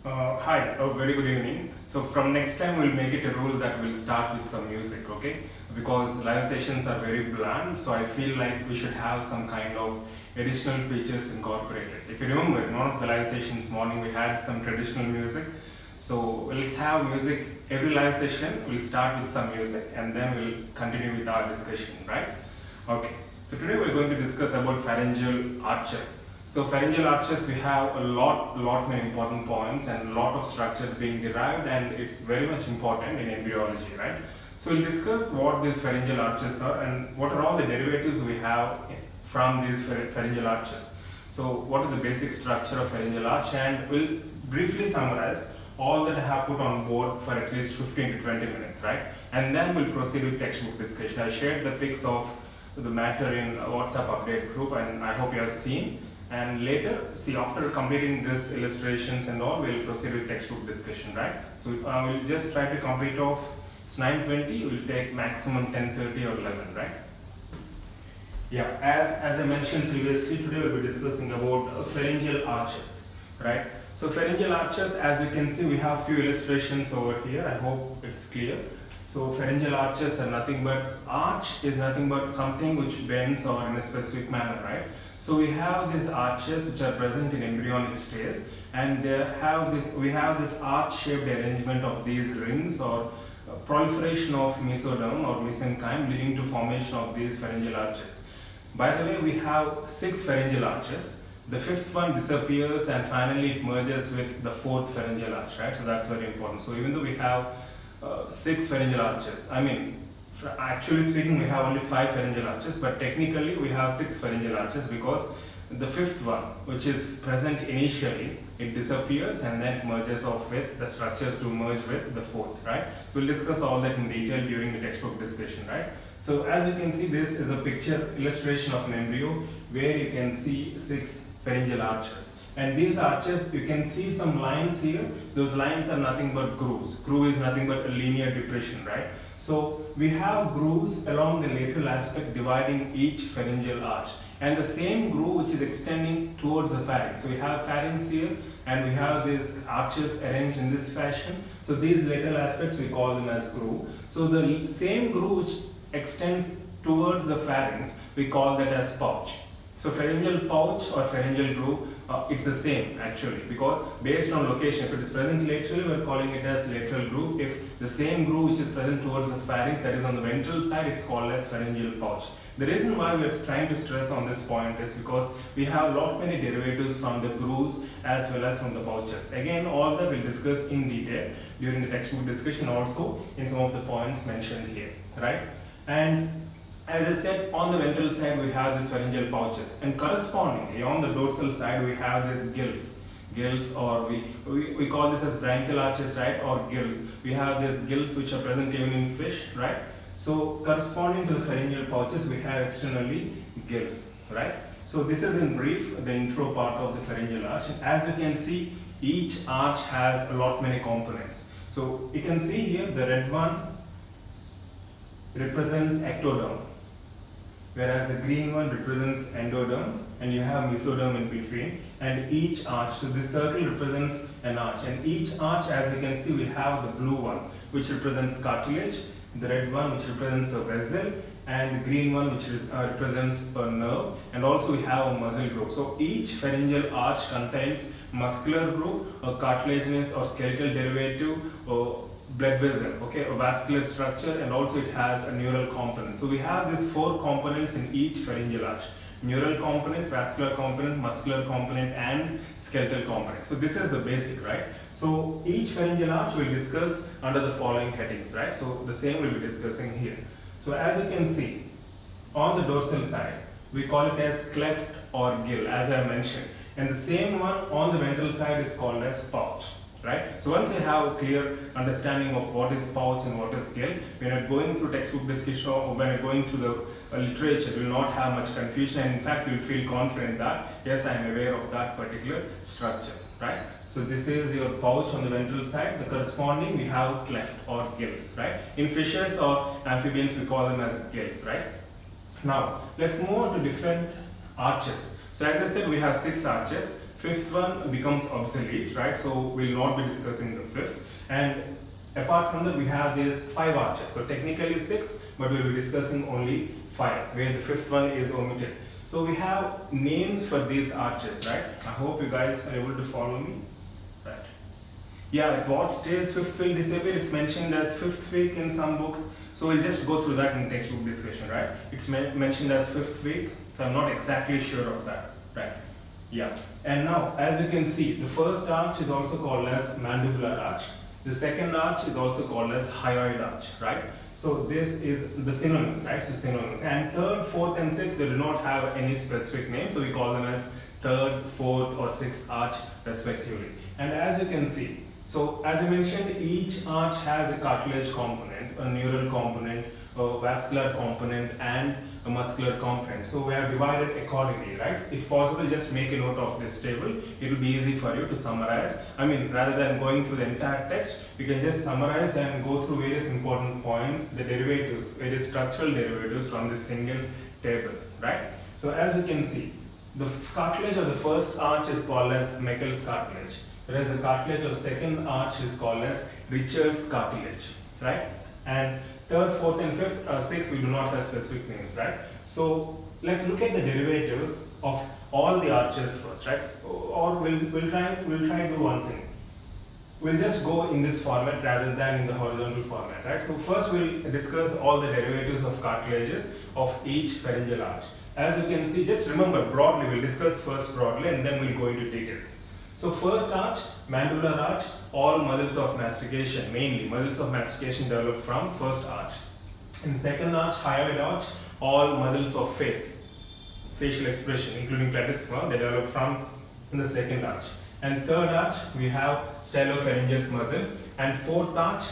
Hi, very good evening. So from next time we'll make it a rule that we'll start with some music, okay? Because live sessions are very bland, so I feel like we should have some kind of additional features incorporated. If you remember, in one of the live sessions morning we had some traditional music. So let's have music every live session. We'll start with some music and then we'll continue with our discussion, right? Okay. So today we're going to discuss about pharyngeal arches. So pharyngeal arches, we have a lot many important points and a lot of structures being derived, and it's very much important in embryology, right? So we'll discuss what these pharyngeal arches are and what are all the derivatives we have from these pharyngeal arches. So what is the basic structure of pharyngeal arch, and we'll briefly summarize all that I have put on board for at least 15 to 20 minutes, right? And then we'll proceed with textbook discussion. I shared the pics of the matter in WhatsApp update group and I hope you have seen. And later, see, after completing this illustrations and all, we'll proceed with textbook discussion, right? So we'll just try to complete off. It's 9:20. We'll take maximum 10:30 or 11, right? Yeah. As I mentioned previously, today we'll be discussing about pharyngeal arches, right? So pharyngeal arches, as you can see, we have few illustrations over here. I hope it's clear. So pharyngeal arches are nothing but, arch is nothing but something which bends or in a specific manner, right? So we have these arches which are present in embryonic stage, and we have this arch-shaped arrangement of these rings or proliferation of mesoderm or mesenchyme leading to formation of these pharyngeal arches. By the way, we have 6 pharyngeal arches. The 5th one disappears and finally it merges with the 4th pharyngeal arch, right? So that's very important. So even though we have 6 pharyngeal arches, actually speaking, we have only 5 pharyngeal arches, but technically we have 6 pharyngeal arches because the 5th one, which is present initially, it disappears and then merges off with the structures to merge with the 4th, right? We'll discuss all that in detail during the textbook discussion, right? So as you can see, this is a picture illustration of an embryo where you can see 6 pharyngeal arches. And these arches, you can see some lines here. Those lines are nothing but grooves. Groove is nothing but a linear depression, right? So we have grooves along the lateral aspect dividing each pharyngeal arch, and the same groove which is extending towards the pharynx. So we have pharynx here and we have these arches arranged in this fashion. So these lateral aspects, we call them as groove. So the same groove which extends towards the pharynx, we call that as pouch. So pharyngeal pouch or pharyngeal groove, it's the same actually, because based on location, if it is present laterally, we are calling it as lateral groove. If the same groove which is present towards the pharynx, that is on the ventral side, it's called as pharyngeal pouch. The reason why we are trying to stress on this point is because we have many derivatives from the grooves as well as from the pouches. Again, all that we'll discuss in detail during the textbook discussion, also in some of the points mentioned here, right? And as I said, on the ventral side we have these pharyngeal pouches, and correspondingly on the dorsal side we have these gills, or we call this as branchial arches, right, or gills. We have these gills which are present even in fish, right? So corresponding to the pharyngeal pouches we have externally gills, right? So this is in brief the intro part of the pharyngeal arch. And as you can see, each arch has many components. So you can see here the red one represents ectoderm, whereas the green one represents endoderm, and you have mesoderm in between. And each arch, so this circle represents an arch, and each arch, as you can see, we have the blue one which represents cartilage, the red one which represents a vessel, and the green one which represents a nerve, and also we have a muscle group. So each pharyngeal arch contains muscular group, a cartilaginous or skeletal derivative, or blood vessel, okay, a vascular structure, and also it has a neural component. So we have these 4 components in each pharyngeal arch: neural component, vascular component, muscular component, and skeletal component. So this is the basic, right? So each pharyngeal arch we'll discuss under the following headings, right? So the same we'll be discussing here. So as you can see, on the dorsal side we call it as cleft or gill, as I mentioned, and the same one on the ventral side is called as pouch, right? So once you have a clear understanding of what is pouch and what is gill, when you're going through textbook discussion or when you're going through the literature, you will not have much confusion, and in fact you'll feel confident that yes, I am aware of that particular structure, right? So this is your pouch on the ventral side. The corresponding we have cleft or gills, right? In fishes or amphibians we call them as gills, right? Now let's move on to different arches. So as I said, we have 6 arches. fifth one becomes obsolete, right? So we'll not be discussing the fifth. And apart from that, we have these 5 arches. So technically 6, but we'll be discussing only 5, where the fifth one is omitted. So we have names for these arches, right? I hope you guys are able to follow me. Right. Yeah, at what stage fifth will disappear? It's mentioned as fifth week in some books. So we'll just go through that in textbook discussion, right? It's mentioned as fifth week, so I'm not exactly sure of that, right? Yeah. And now, as you can see, the first arch is also called as mandibular arch. The second arch is also called as hyoid arch, right? So this is the synonyms, right? So synonyms. And third, fourth, and sixth, they do not have any specific name, so we call them as third, fourth, or sixth arch respectively. And as you can see, so as I mentioned, each arch has a cartilage component, a neural component, a vascular component, and a muscular component. So we have divided accordingly, right? If possible, just make a note of this table. It will be easy for you to summarize. I mean, rather than going through the entire text, you can just summarize and go through various important points, the derivatives, various structural derivatives from this single table, right? So as you can see, the cartilage of the first arch is called as Meckel's cartilage, whereas the cartilage of second arch is called as Richard's cartilage, right? And third, fourth, and fifth, sixth, we do not have specific names, right? So let's look at the derivatives of all the arches first, right? Or we'll try to do one thing. We'll just go in this format rather than in the horizontal format, right? So first we'll discuss all the derivatives of cartilages of each pharyngeal arch. As you can see, just remember broadly, we'll discuss first broadly and then we'll go into details. So first arch, mandibular arch, all muscles of mastication, mainly muscles of mastication develop from first arch. In second arch, hyoid arch, all muscles of facial expression, including platysma, they develop from the second arch. And third arch, we have stylopharyngeus muscle. And fourth arch,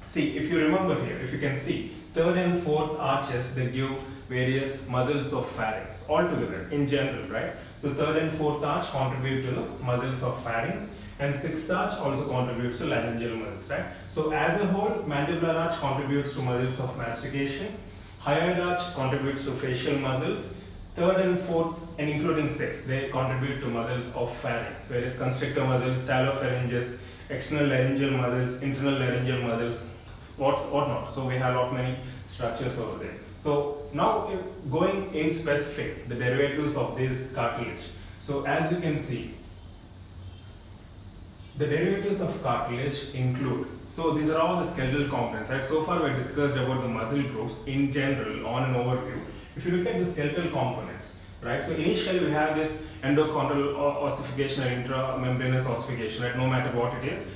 see, if you remember here, if you can see, third and fourth arches, they give various muscles of pharynx altogether in general, right? So third and fourth arch contribute to the muscles of pharynx, and sixth arch also contributes to laryngeal muscles, right? So as a whole, mandibular arch contributes to muscles of mastication, hyoid arch contributes to facial muscles, third and fourth, and including sixth, they contribute to muscles of pharynx, whereas constrictor muscles, stylopharyngeus, external laryngeal muscles, internal laryngeal muscles, whatnot. So we have lot many structures over there. So now going in specific, the derivatives of this cartilage. So as you can see, the derivatives of cartilage include, so these are all the skeletal components, right? So far we discussed about the muscle groups in general on an overview. If you look at the skeletal components, right? So initially we have this endochondral ossification and intramembranous ossification, right? No matter what it is.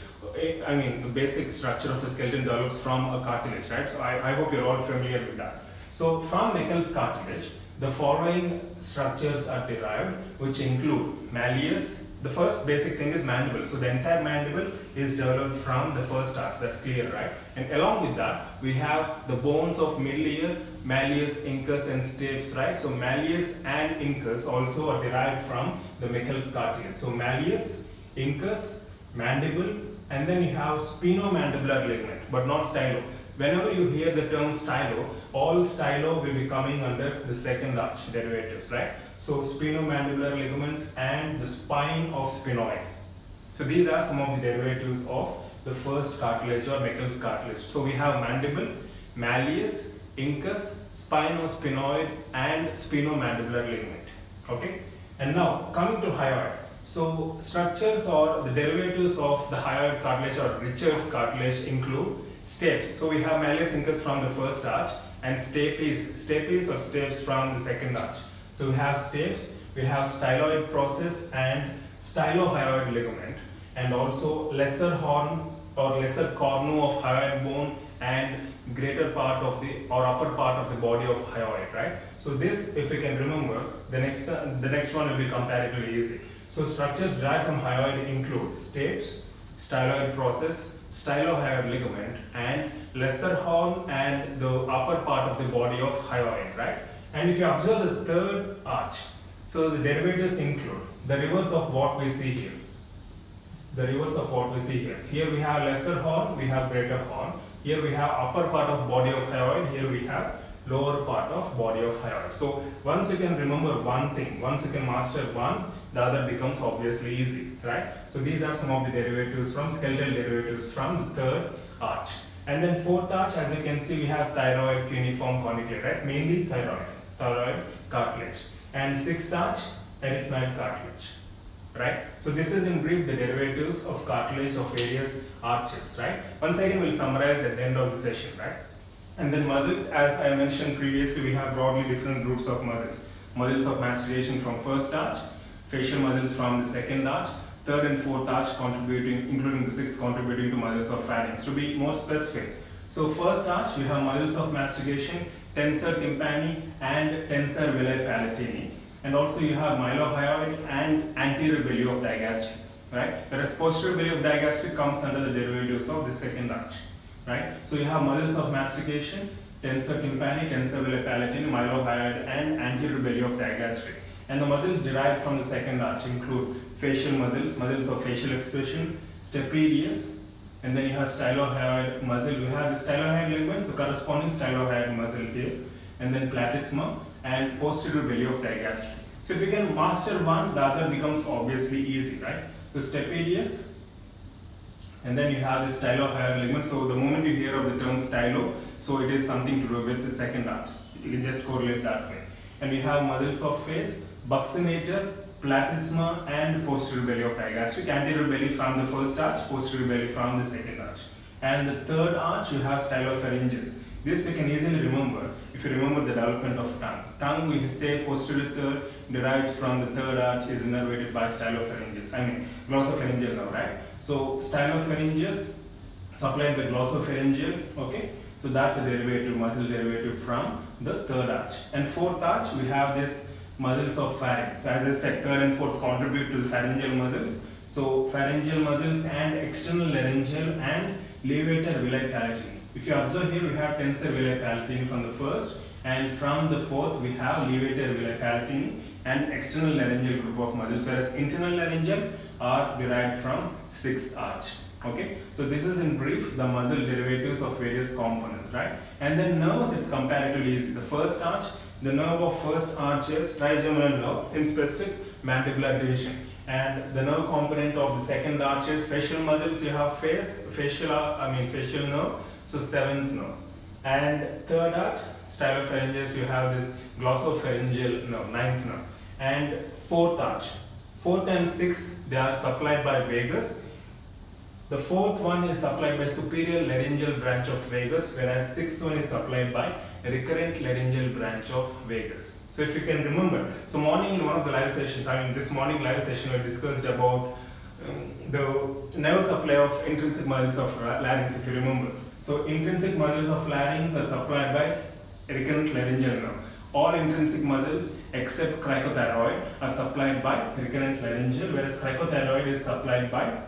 I mean, the basic structure of a skeleton develops from a cartilage, right? So I hope you're all familiar with that. So from Meckel's cartilage, the following structures are derived, which include malleus. The first basic thing is mandible. So the entire mandible is developed from the first arch. That's clear, right? And along with that, we have the bones of middle ear, malleus, incus, and stapes, right? So malleus and incus also are derived from the Meckel's cartilage. So malleus, incus, mandible, and then you have spinomandibular ligament, but not stylo. Whenever you hear the term stylo, all stylo will be coming under the second arch derivatives, right? So spinomandibular ligament and the spine of sphenoid. So these are some of the derivatives of the first cartilage or Meckel's cartilage. So we have mandible, malleus, incus, spino-sphenoid, and spinomandibular ligament. Okay? And now coming to hyoid. So structures or the derivatives of the hyoid cartilage or Richard's cartilage include stapes. So we have malleus incus from the first arch and stapes or stapes from the second arch. So we have stapes, we have styloid process and stylohyoid ligament, and also lesser horn or lesser cornu of hyoid bone and greater part of the or upper part of the body of hyoid, right? So this, if you can remember, the next one will be comparatively easy. So structures derived from hyoid include stapes, styloid process, stylohyoid ligament, and lesser horn and the upper part of the body of hyoid, right? And if you observe the third arch, so the derivatives include the reverse of what we see here. The reverse of what we see here. Here we have lesser horn, we have greater horn. Here we have upper part of body of hyoid, here we have lower part of body of hyoid. So once you can remember one thing, once you can master one, the other becomes obviously easy, right? So these are some of the derivatives from skeletal derivatives from the third arch. And then fourth arch, as you can see, we have thyroid, cuneiform, cornicate, right? Mainly thyroid cartilage. And sixth arch, arytenoid cartilage, right? So this is in brief the derivatives of cartilage of various arches, right? Once again, we'll summarize at the end of the session, right? And then muscles, as I mentioned previously, we have broadly different groups of muscles. Muscles of mastication from first arch, facial muscles from the second arch, third and fourth arch contributing, including the sixth, contributing to muscles of pharynx. To be more specific, so first arch, we have muscles of mastication, tensor tympani and tensor villi palatini. And also you have mylohyoid and anterior belly of digastric, right? Whereas posterior belly of digastric comes under the derivatives of the second arch, right? So you have muscles of mastication, tensor tympani, tensor villi palatini, mylohyoid and anterior belly of digastric. And the muscles derived from the second arch include facial muscles, muscles of facial expression, stapedius, and then you have stylohyoid muscle. We have the stylohyoid ligament, so corresponding stylohyoid muscle here, and then platysma and posterior belly of digastric. So if you can master one, the other becomes obviously easy, right? So stapedius, and then you have the stylohyoid ligament. So the moment you hear of the term stylo, so it is something to do with the second arch. You can just correlate that way. And we have muscles of face, buccinator, platysma and posterior belly of digastric. Anterior belly from the first arch, posterior belly from the second arch. And the third arch, you have stylopharyngeus. This you can easily remember if you remember the development of tongue. Tongue, we say posterior third derives from the third arch, is innervated by stylopharyngeus. Glossopharyngeal now, right? So stylopharyngeus supplied by glossopharyngeal, okay? So that's the derivative, muscle derivative from the third arch. And fourth arch, we have this muscles of pharynx. So as I said, third and fourth contribute to the pharyngeal muscles. So pharyngeal muscles and external laryngeal and levator villi palatini. If you observe here, we have tensor villi palatini from the first, and from the fourth we have levator villi palatini and external laryngeal group of muscles, whereas internal laryngeal are derived from sixth arch. Okay, so this is in brief the muscle derivatives of various components, right? And then nerves, it's comparatively easy. The first arch, the nerve of first arch is trigeminal nerve, in specific mandibular division. And the nerve component of the second arch is facial muscles. You have facial nerve, so seventh nerve. And third arch, stylopharyngeus, you have this glossopharyngeal nerve, ninth nerve. And fourth arch, fourth and sixth, they are supplied by vagus. The fourth one is supplied by superior laryngeal branch of vagus, whereas sixth one is supplied by recurrent laryngeal branch of vagus. So if you can remember, so morning in one of the live sessions, this morning live session we discussed about the nerve supply of intrinsic muscles of larynx, if you remember. So intrinsic muscles of larynx are supplied by recurrent laryngeal nerve. All intrinsic muscles except cricothyroid are supplied by recurrent laryngeal, whereas cricothyroid is supplied by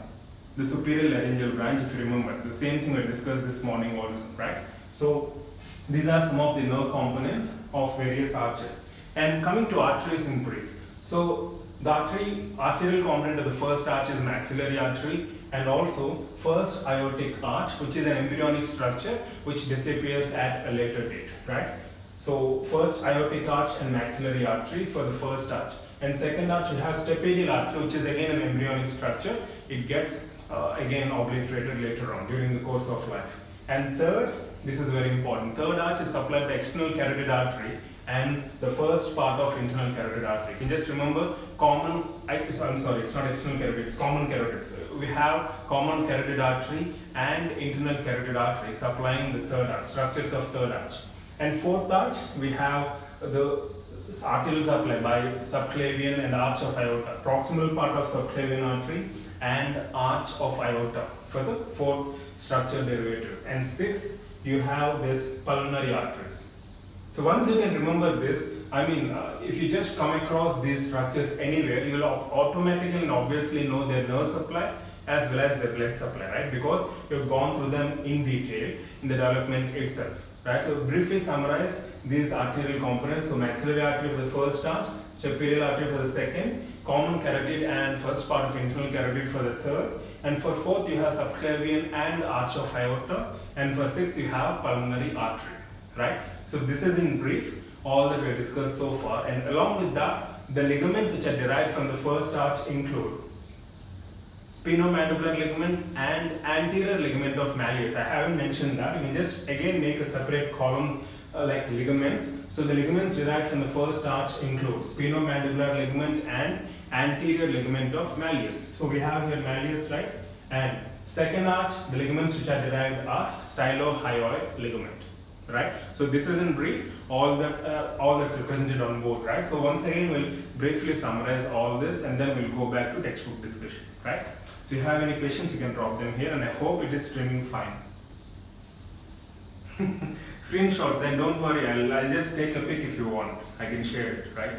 the superior laryngeal branch, if you remember. The same thing we discussed this morning also, right? So these are some of the nerve components of various arches. And coming to arteries in brief. So the arterial component of the first arch is maxillary artery, and also first aortic arch, which is an embryonic structure which disappears at a later date, right? So first aortic arch and maxillary artery for the first arch. And second arch, you have stapedial artery, which is again an embryonic structure. It gets again obliterated later on during the course of life. And third, this is very important, third arch is supplied by external carotid artery and the first part of internal carotid artery. You can just remember it's not external carotid, it's common carotids. We have common carotid artery and internal carotid artery supplying the third arch, structures of third arch. And fourth arch, we have the arterial supply by subclavian and arch of aorta, proximal part of subclavian artery and arch of aorta for the fourth structure derivatives. And sixth, you have this pulmonary arteries. So once you can remember this, if you just come across these structures anywhere, you will automatically and obviously know their nerve supply as well as their blood supply, right? Because you've gone through them in detail in the development itself. Right, so briefly summarize these arterial components. So maxillary artery for the first arch, stapedial artery for the second, common carotid and first part of internal carotid for the third, and for fourth you have subclavian and arch of aorta, and for sixth you have pulmonary artery. Right, so this is in brief all that we have discussed so far, and along with that the ligaments which are derived from the first arch include sphenomandibular ligament and anterior ligament of malleus. I haven't mentioned that. You can just again make a separate column like ligaments. So the ligaments derived from the first arch include sphenomandibular ligament and anterior ligament of malleus. So we have here malleus, right? And second arch, the ligaments which are derived are stylohyoid ligament, right? So this is in brief all that's represented on board, right? So once again we'll briefly summarize all this and then we'll go back to textbook discussion, right? So if you have any questions, you can drop them here, and I hope it is streaming fine. Screenshots, then don't worry, I'll just take a pic if you want. I can share it, right?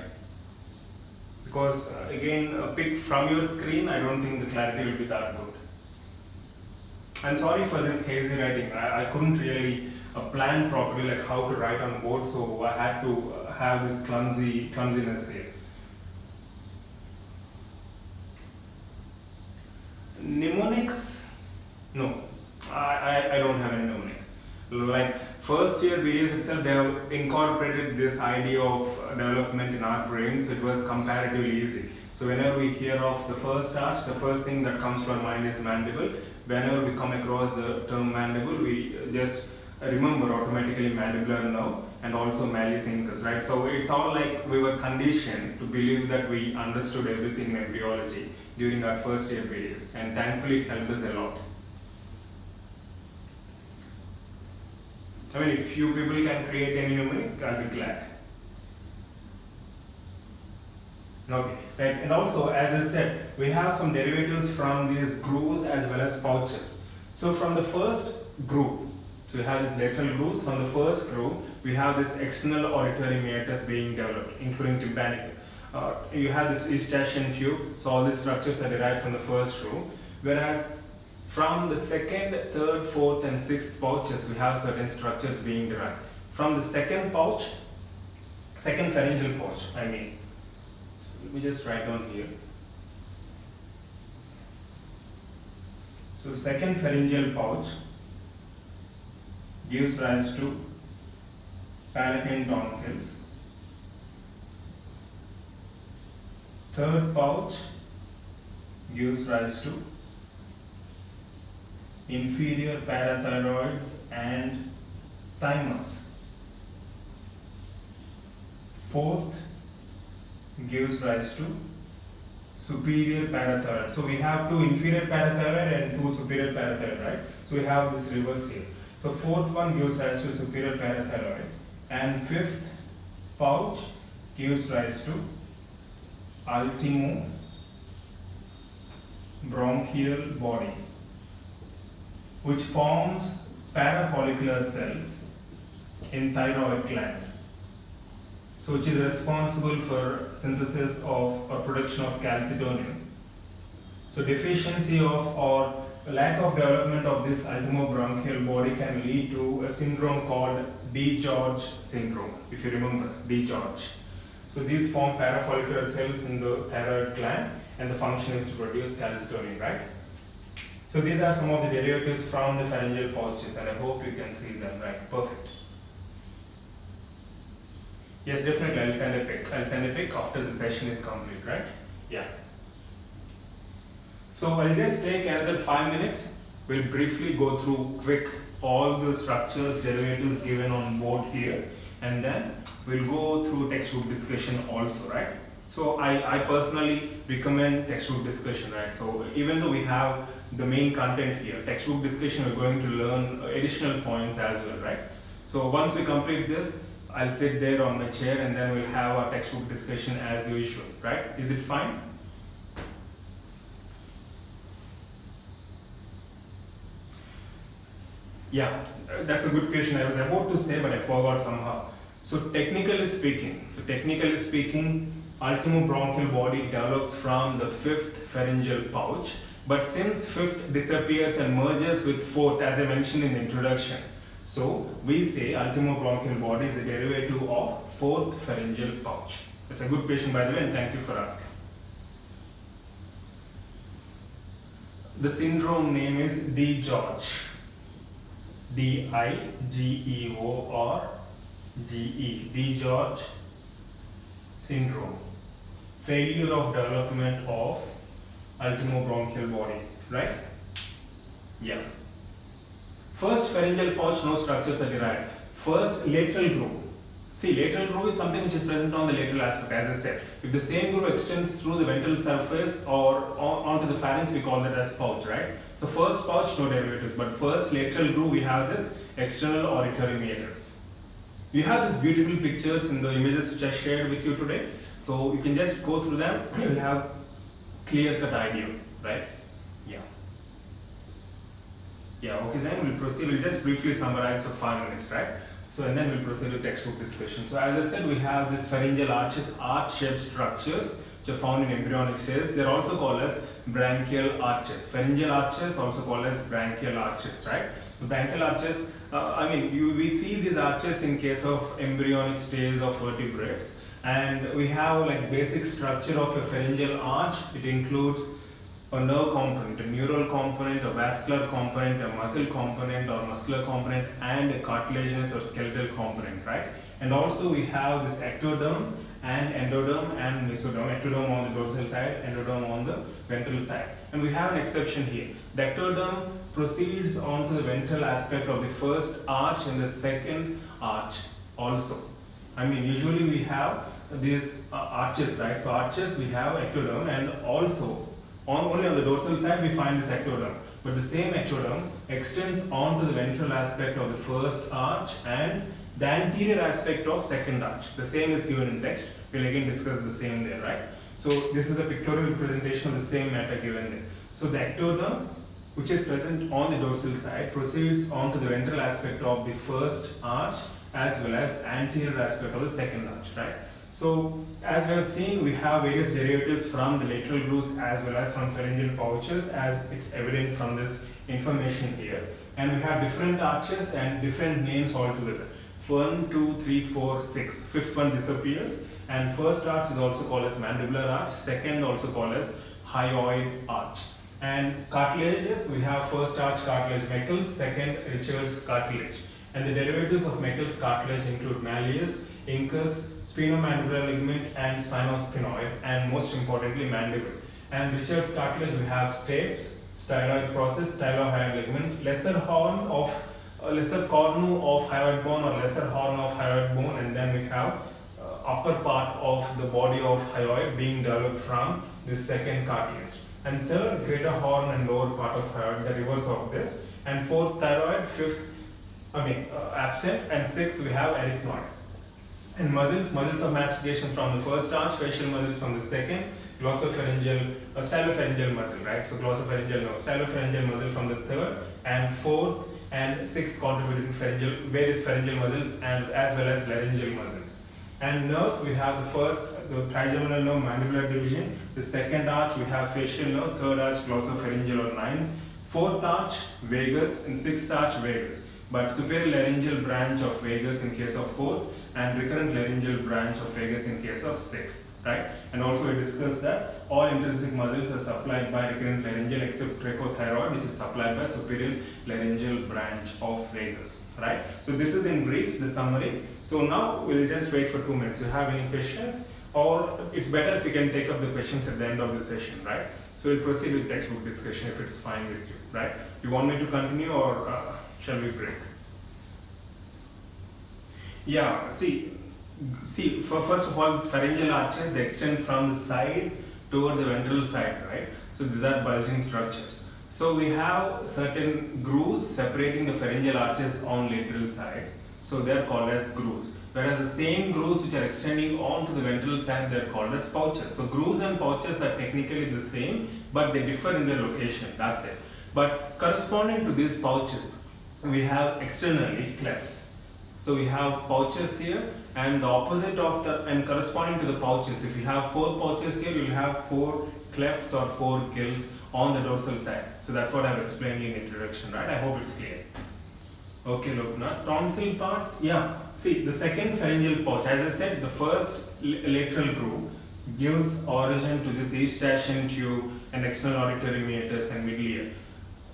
Because again, a pic from your screen, I don't think the clarity will be that good. I'm sorry for this hazy writing. I couldn't really plan properly like how to write on board, so I had to have this clumsiness here. Mnemonics? No, I don't have any mnemonic. Like first year videos itself, they have incorporated this idea of development in our brain, so it was comparatively easy. So whenever we hear of the first arch, the first thing that comes to our mind is mandible. Whenever we come across the term mandible, we just remember automatically mandibular nerve and also malleus incus, right? So it's all like we were conditioned to believe that we understood everything in embryology during our first year videos, and thankfully it helped us a lot. I mean, if few people can create any mnemonic, I'll be glad. Okay, right, and also as I said, we have some derivatives from these grooves as well as pouches. So from the first groove, so we have these lateral grooves. From the first groove, we have this external auditory meatus being developed, including tympanic. You have this Eustachian tube, so all these structures are derived from the first groove. Whereas from the second, third, fourth and sixth pouches, we have certain structures being derived. From the second pouch, second pharyngeal pouch, I mean. So let me just write down here. So second pharyngeal pouch gives rise to palatine tonsils. Third pouch gives rise to inferior parathyroids and thymus. Fourth gives rise to superior parathyroid. So we have two inferior parathyroid and two superior parathyroid, right? So we have this reverse here. So fourth one gives rise to superior parathyroid, and fifth pouch gives rise to ultimo bronchial body, which forms parafollicular cells in thyroid gland, so which is responsible for synthesis of or production of calcitonin. So deficiency of or lack of development of this ultimobronchial body can lead to a syndrome called DiGeorge syndrome, if you remember DiGeorge. So these form parafollicular cells in the thyroid gland, and the function is to produce calcitonin, right? So these are some of the derivatives from the pharyngeal pouches, and I hope you can see them, right? Perfect. Yes, definitely, I'll send a pic. I'll send a pic after the session is complete, right? Yeah. So I'll just take another 5 minutes. We'll briefly go through quick all the structures, derivatives given on board here, and then we'll go through textbook discussion also, right? So I personally recommend textbook discussion, right? So even though we have the main content here, textbook discussion, we're going to learn additional points as well, right? So once we complete this, I'll sit there on my chair and then we'll have our textbook discussion as usual, right? Is it fine? Yeah, that's a good question. I was about to say, but I forgot somehow. So technically speaking, ultimobronchial body develops from the fifth pharyngeal pouch, but since fifth disappears and merges with fourth, as I mentioned in the introduction, so we say ultimobronchial body is a derivative of fourth pharyngeal pouch. That's a good question, by the way, and thank you for asking. The syndrome name is DiGeorge. DiGeorge, DiGeorge syndrome. failure of development of ultimobronchial body, right? Yeah. First pharyngeal pouch, no structures are derived. First lateral groove. See, lateral groove is something which is present on the lateral aspect, as I said. If the same groove extends through the ventral surface or onto the pharynx, we call that as pouch, right? So first pouch, no derivatives, but first lateral groove, we have this external auditory meatus. You have these beautiful pictures in the images which I shared with you today. So you can just go through them, you will have clear-cut idea, right? Yeah. Yeah, okay, then we'll proceed. We'll just briefly summarize for 5 minutes, right? So, and then we'll proceed with textbook discussion. So, as I said, we have these pharyngeal arches, arch-shaped structures, which are found in embryonic stages. They are also called as branchial arches. Pharyngeal arches, also called as branchial arches, right? So, branchial arches, we see these arches in case of embryonic stage of vertebrates. And we have like basic structure of a pharyngeal arch. It includes a nerve component, a neural component, a vascular component, a muscle component or muscular component, and a cartilaginous or skeletal component, right? And also we have this ectoderm and endoderm and mesoderm, ectoderm on the dorsal side, endoderm on the ventral side. And we have an exception here. The ectoderm proceeds onto the ventral aspect of the first arch and the second arch also. Usually we have these arches, right? So arches, we have ectoderm, and also only on the dorsal side we find this ectoderm, but the same ectoderm extends onto the ventral aspect of the first arch and the anterior aspect of second arch. The same is given in text. We'll again discuss the same there, right? So this is a pictorial representation of the same matter given there. So the ectoderm, which is present on the dorsal side, proceeds onto the ventral aspect of the first arch as well as anterior aspect of the second arch, right? So, as we have seen, we have various derivatives from the lateral grooves as well as from pharyngeal pouches, as it's evident from this information here. And we have different arches and different names altogether. 1, 2, 3, 4, 6. Fifth one disappears. And first arch is also called as mandibular arch. Second also called as hyoid arch. And cartilages, we have first arch cartilage Meckel's, second Richard's cartilage. And the derivatives of Meckel's cartilage include malleus, incus, sphenomandibular ligament, and spinospinoid, and most importantly mandible. And Richard's cartilage, we have stapes, styloid process, stylohyoid ligament, lesser cornu of hyoid bone or lesser horn of hyoid bone, and then we have upper part of the body of hyoid being developed from this second cartilage. And third, greater horn and lower part of hyoid, the reverse of this. And fourth, thyroid. Fifth, absent. And sixth, we have arytenoid. And muscles of mastication from the first arch, facial muscles from the second, stylopharyngeal muscle, right? So glossopharyngeal nerve, stylopharyngeal muscle from the third, and fourth and sixth contributing various pharyngeal muscles and as well as laryngeal muscles. And nerves, we have the first, the trigeminal nerve, mandibular division. The second arch, we have facial nerve. Third arch, glossopharyngeal or ninth. Fourth arch, vagus, and sixth arch, vagus. But superior laryngeal branch of vagus in case of fourth, and recurrent laryngeal branch of vagus in case of sixth, right? And also we discussed that all intrinsic muscles are supplied by recurrent laryngeal except trachothyroid, which is supplied by superior laryngeal branch of vagus, right? So this is in brief the summary. So now we'll just wait for 2 minutes. You have any questions, or it's better if you can take up the questions at the end of the session, right? So we'll proceed with textbook discussion if it's fine with you, right? You want me to continue or shall we break? Yeah, see, first of all, pharyngeal arches, they extend from the side towards the ventral side, right? So these are bulging structures. So we have certain grooves separating the pharyngeal arches on lateral side. So they are called as grooves. Whereas the same grooves which are extending onto the ventral side, they are called as pouches. So grooves and pouches are technically the same, but they differ in their location, that's it. But corresponding to these pouches, we have externally clefts. So we have pouches here, and the opposite of and corresponding to the pouches, if you have 4 pouches here, you will have 4 clefts or 4 gills on the dorsal side. So that's what I've explained in the introduction, right? I hope it's clear. Okay, Loknath. Tonsil part, yeah. See, the second pharyngeal pouch, as I said, the first lateral groove gives origin to this eustachian tube and external auditory meatus and middle ear.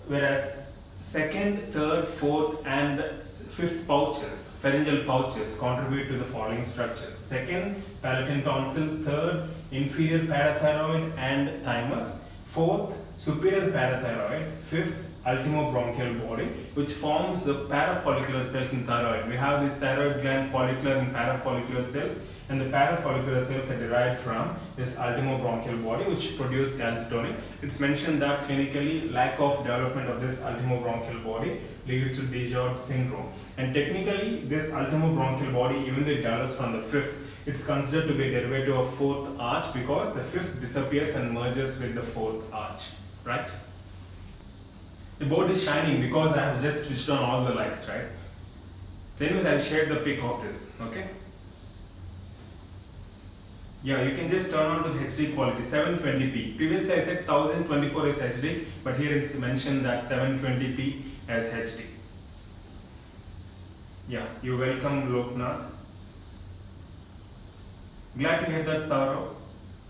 Whereas second, third, fourth, and fifth pouches, pharyngeal pouches, contribute to the following structures. Second, palatine tonsil. Third, inferior parathyroid and thymus. Fourth, superior parathyroid. Fifth, ultimobronchial body, which forms the parafollicular cells in thyroid. We have this thyroid gland, follicular and parafollicular cells, and the parafollicular cells are derived from this ultimobronchial body, which produce calcitonin. It's mentioned that clinically lack of development of this ultimobronchial body leads to DiGeorge syndrome. And technically, this ultimobronchial body, even though it develops from the fifth, it's considered to be a derivative of fourth arch because the fifth disappears and merges with the fourth arch, right? The board is shining because I have just switched on all the lights, right? So anyways, I'll share the pic of this, okay? Yeah, you can just turn on to the HD quality, 720p. Previously I said 1024 is HD, but here it's mentioned that 720p as HD. Yeah, you're welcome, Loknath. Glad to hear that, Saurav.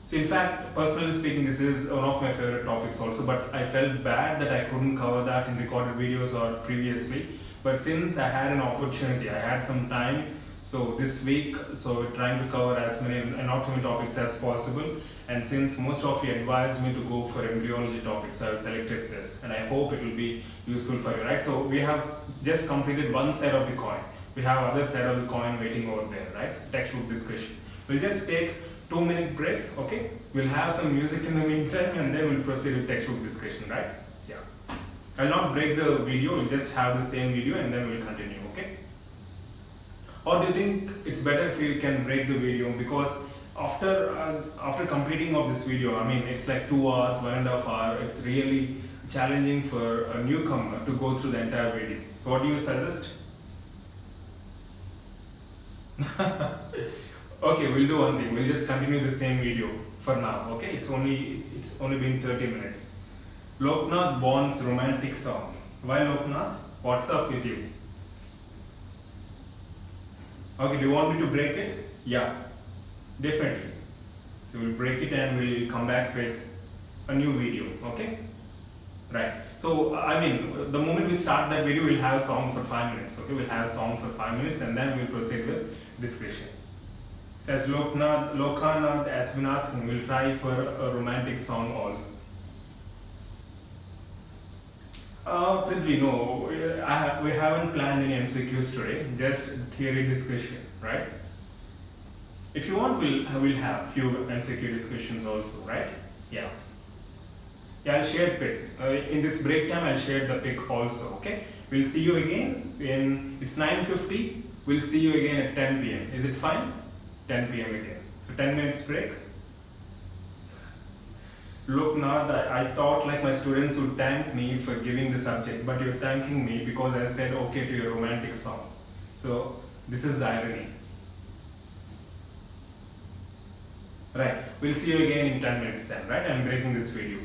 So in fact, personally speaking, this is one of my favorite topics also, but I felt bad that I couldn't cover that in recorded videos or previously. But since I had an opportunity, I had some time, so this week, so we're trying to cover as many anatomy topics as possible. And since most of you advised me to go for embryology topics, so I've selected this, and I hope it will be useful for you, right? So we have just completed one side of the coin. We have other side of the coin waiting over there, right? So textbook discussion. We'll just take 2-minute break, okay? We'll have some music in the meantime and then we'll proceed with textbook discussion, right? Yeah. I'll not break the video, we'll just have the same video and then we'll continue, okay? Or do you think it's better if you can break the video? Because after completing of this video, I mean, it's like 2 hours, 1.5 hours, it's really challenging for a newcomer to go through the entire video. So what do you suggest? Okay, we'll do one thing. We'll just continue the same video for now. Okay, it's only been 30 minutes. Loknath wants romantic song. Why, Loknath? What's up with you? Okay, do you want me to break it? Yeah, definitely. So we'll break it and we'll come back with a new video. Okay? Right. So I mean, the moment we start that video, we'll have a song for 5 minutes. Okay, we'll have a song for 5 minutes and then we'll proceed with discussion. So as Lokanath has been asking, we'll try for a romantic song also. Prithvi, no, we haven't planned any MCQs today, just theory discussion, right? If you want, we'll have few MCQ discussions also, right? Yeah. Yeah, I'll share pic. In this break time, I'll share the pic also, okay? We'll see you again it's 9:50. We'll see you again at 10 p.m. Is it fine? 10 p.m. again. So 10 minutes break. Look, now I thought like my students would thank me for giving the subject, but you're thanking me because I said okay to your romantic song. So this is the irony. Right, we'll see you again in 10 minutes then, right? I'm breaking this video.